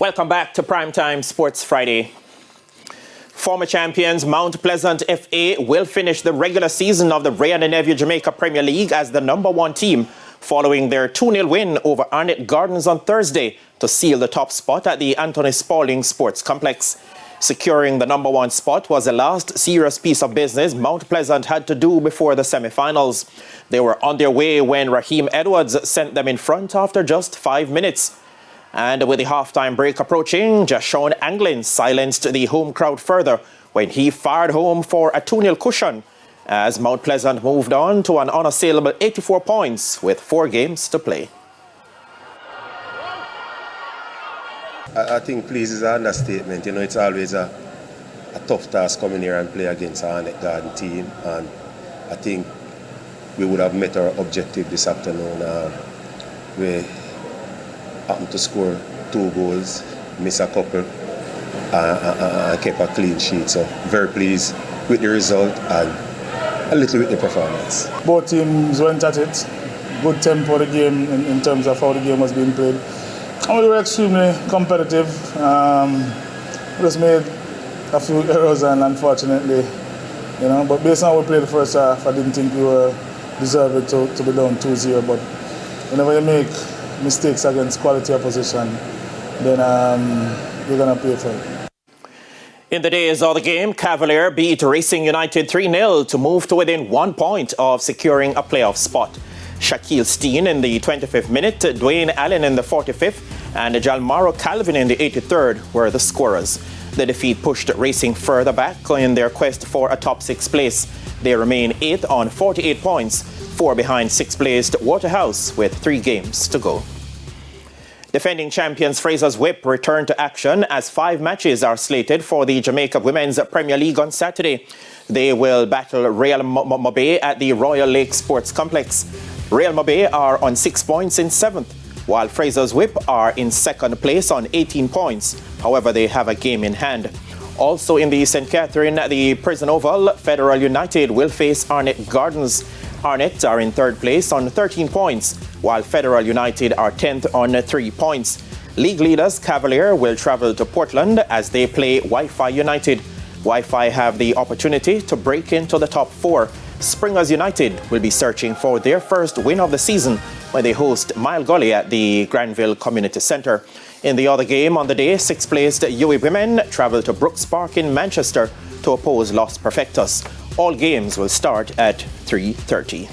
Welcome back to Primetime Sports Friday. Former champions Mount Pleasant FA will finish the regular season of the Ray and Nephew Jamaica Premier League as the #1 team following their 2-0 win over Arnett Gardens on Thursday to seal the top spot at the Anthony Spaulding Sports Complex. Securing the #1 spot was the last serious piece of business Mount Pleasant had to do before the semi-finals. They were on their way when Raheem Edwards sent them in front after just 5 minutes. And with the half-time break approaching, Jashawn Anglin silenced the home crowd further when he fired home for a 2-0 cushion as Mount Pleasant moved on to an unassailable 84 points with 4 games to play. I think please is an understatement. You know, it's always a tough task coming here and play against our Arnett Garden team. And I think we would have met our objective this afternoon. We happened to score 2 goals, miss a couple, and kept a clean sheet. So very pleased with the result and a little with the performance. Both teams went at it. Good tempo of the game in terms of how the game was being played. And we were extremely competitive. We just made a few errors and unfortunately, but based on how we played the first half, I didn't think we were deserving to be down 2-0. But whenever you make mistakes against quality opposition, then you're going to pay for it. In the days of the game, Cavalier beat Racing United 3-0 to move to within 1 point of securing a playoff spot. Shaquille Steen in the 25th minute, Dwayne Allen in the 45th, and Jalmaro Calvin in the 83rd were the scorers. The defeat pushed Racing further back in their quest for a top 6 place. They remain 8th on 48 points, 4 behind 6th-placed Waterhouse with 3 games to go. Defending champions Fraser's Whip returned to action as 5 matches are slated for the Jamaica Women's Premier League on Saturday. They will battle Real Mobay at the Royal Lake Sports Complex. Real Mobay are on 6 points in 7th, while Fraser's Whip are in 2nd place on 18 points. However, they have a game in hand. Also in the St. Catherine at the Prison Oval, Federal United will face Arnett Gardens. Arnett are in 3rd place on 13 points, while Federal United are 10th on 3 points. League leaders Cavalier will travel to Portland as they play Wi-Fi United. Wi-Fi have the opportunity to break into the top 4. Springers United will be searching for their first win of the season when they host Mile Gully at the Granville Community Centre. In the other game on the day, 6th-placed UE Women travel to Brooks Park in Manchester to oppose Los Perfectos. All games will start at 3:30.